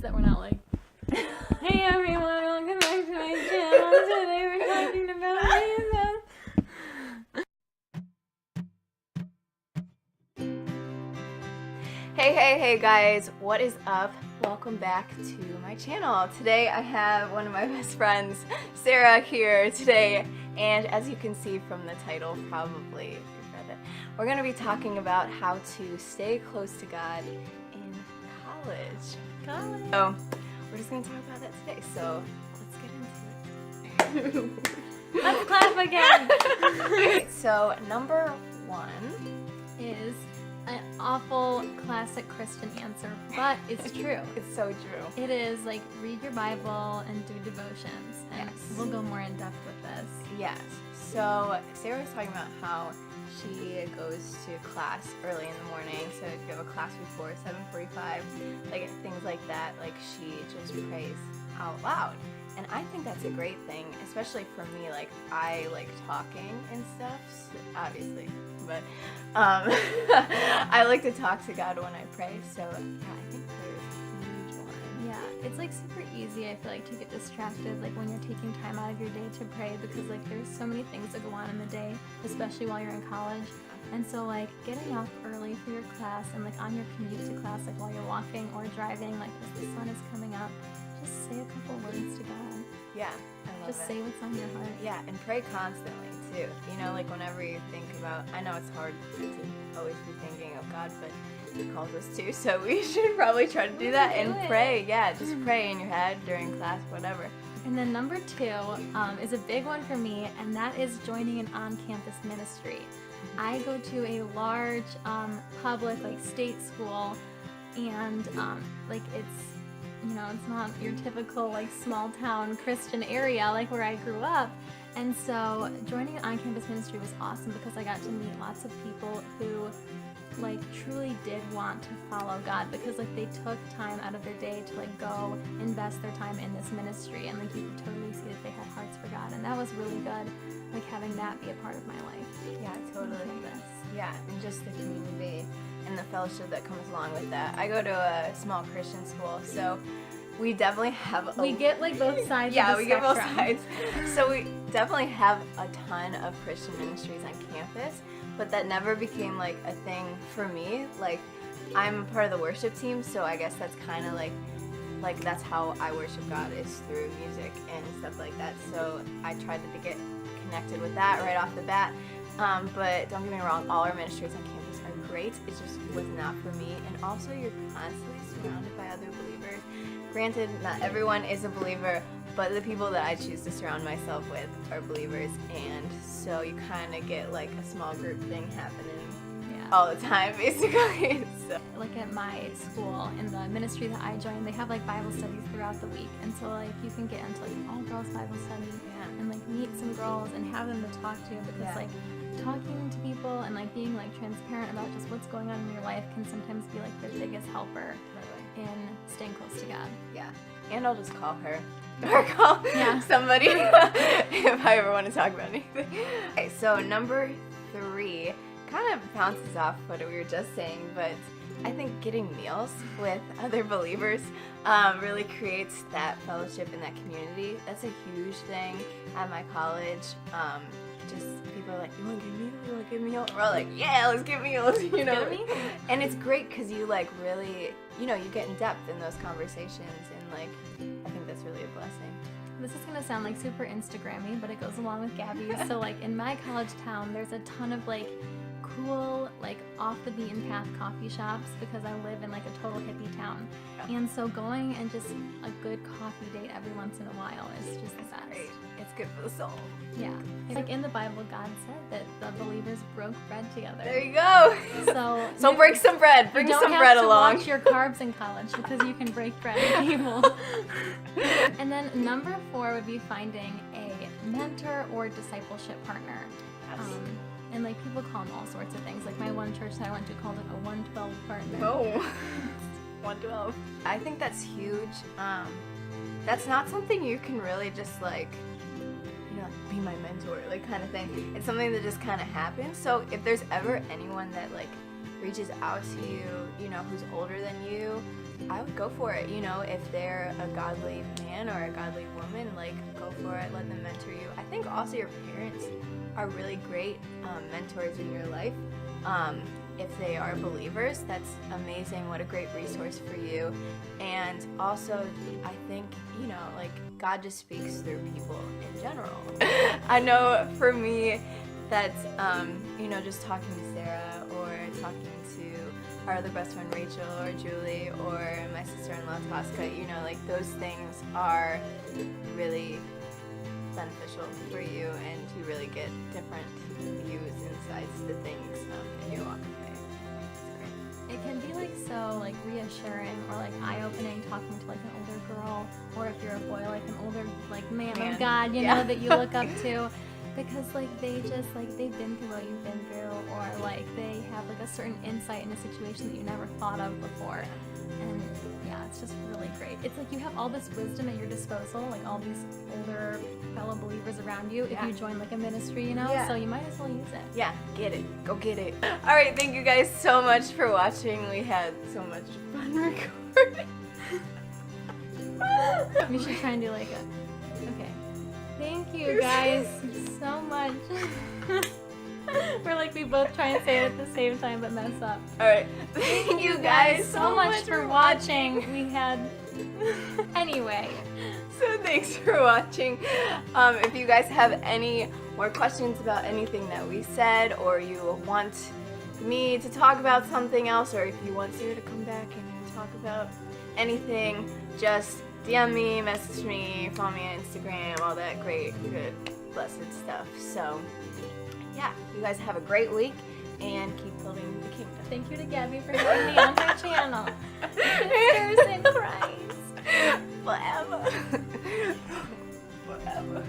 that we're not like, hey everyone, welcome back to my channel. Today we're talking about Jesus. Hey guys, what is up? Welcome back to my channel. Today I have one of my best friends, Sarah, here today, and as you can see from the title, probably, if you've read it, we're going to be talking about how to stay close to God in college. So, we're just going to talk about that today, so let's get into it. Let's clap again! So, number one is an awful classic Christian answer, but it's true. It's so true. It is like read your Bible and do devotions, and Yes. we'll go more in depth with this. Yes. So Sarah was talking about how she goes to class early in the morning. So if you have a class before 7:45, like things like that, like she just prays out loud. And I think that's a great thing, especially for me. Like I like talking and stuff, so obviously, but I like to talk to God when I pray. So yeah, I think prayer is a huge one. Yeah, it's like super easy, I feel like, to get distracted like when you're taking time out of your day to pray, because like there's so many things that go on in the day, especially while you're in college. And so like getting up early for your class and like on your commute to class, like while you're walking or driving, like as the sun is coming up, just say a couple words to God. Yeah, I love Just it. say what's on your heart. Yeah, and pray constantly too. You know, like whenever you think about, I know it's hard to always be thinking of God, but He calls us to, so we should probably try to do that and pray. Yeah, just pray in your head during class, whatever. And then number two is a big one for me, and that is joining an on-campus ministry. I go to a large public like state school, and like it's, you know, it's not your typical like small town Christian area like where I grew up. And so joining an on-campus ministry was awesome because I got to meet lots of people who like truly did want to follow God, because like they took time out of their day to like go invest their time in this ministry, and like you could totally see that they had hearts for God, and that was really good, like having that be a part of my life. Yeah, totally. This. Yeah, and just the community and the fellowship that comes along with that. I go to a small Christian school, so we definitely have we get like both sides yeah, of the we get both spectrum. sides. So we definitely have a ton of Christian ministries on campus, but that never became like a thing for me. Like I'm a part of the worship team, so I guess that's kind of like that's how I worship God, is through music and stuff like that. So I tried to get connected with that right off the bat. But don't get me wrong, all our ministries on campus are great. It just was not for me. And also you're constantly surrounded by other believers. Granted, not everyone is a believer, but the people that I choose to surround myself with are believers, and so you kind of get like a small group thing happening all the time, basically. So. Like at my school, in the ministry that I joined, they have like Bible studies throughout the week, and so like you can get into like all girls Bible study and like meet some girls and have them to talk to, because like talking to people and like being like transparent about just what's going on in your life can sometimes be like the biggest helper in staying close to God. Yeah, and I'll just call her or call somebody if I ever want to talk about anything. Okay, so number three kind of bounces off what we were just saying, but I think getting meals with other believers really creates that fellowship in that community. That's a huge thing at my college. Just people are like, you want to get meals? You want to get meals? We're all like, yeah, let's get meals, you know. And it's great because you like really, you know, you get in depth in those conversations, and like I think that's really a blessing. This is going to sound like super Instagrammy, but it goes along with Gabby. So like in my college town, there's a ton of like cool, like off the beaten path coffee shops, because I live in like a total hippie town. And so going and just a good coffee date every once in a while is just the best. Great. It's good for the soul. Yeah. Like in the Bible, God said that the believers broke bread together. There you go. So break some bread. Bring some bread along. You don't have to watch your carbs in college, because you can break bread with people. And then number 4 would be finding a mentor or discipleship partner. Yes. And like people call them all sorts of things. Like my one church that I went to called it a 112 partner. Oh, 112. I think that's huge. That's not something you can really just like, you know, like, be my mentor, like kind of thing. It's something that just kind of happens. So if there's ever anyone that like reaches out to you, you know, who's older than you, I would go for it. You know, if they're a godly man or a godly woman, like, go for it. Let them mentor you. I think also your parents are really great mentors in your life. If they are believers, that's amazing. What a great resource for you. And also, I think, you know, like, God just speaks through people in general. I know for me, that's, you know, just talking to Sarah or talking to our other best friend Rachel or Julie or my sister-in-law Tosca, you know, like, those things are really beneficial for you, and you really get different views, insights to things in your walk of faith. It's great. It can be like so like reassuring or like eye-opening talking to like an older girl, or if you're a boy, like an older like man of God, you know, that you look up to, because like they just like they've been through what you've been through, or like they have like a certain insight in a situation that you never thought of before. And yeah, it's just really great. It's like you have all this wisdom at your disposal, like all these older fellow believers around you, if you join like a ministry, you know, so you might as well use it. Yeah, get it. Go get it. All right, thank you guys so much for watching. We had so much fun recording. We should try and do like a, okay. Thank you guys so much. We're like, we both try and say it at the same time but mess up. Alright, thank you guys so much for watching. We had, anyway. So thanks for watching. If you guys have any more questions about anything that we said, or you want me to talk about something else, or if you want Sarah to come back and talk about anything, just DM me, message me, follow me on Instagram, all that great, good, blessed stuff. So yeah, you guys have a great week and keep building the kingdom. Thank you to Gabby for having me on her channel. Sisters in Christ. Forever. Forever.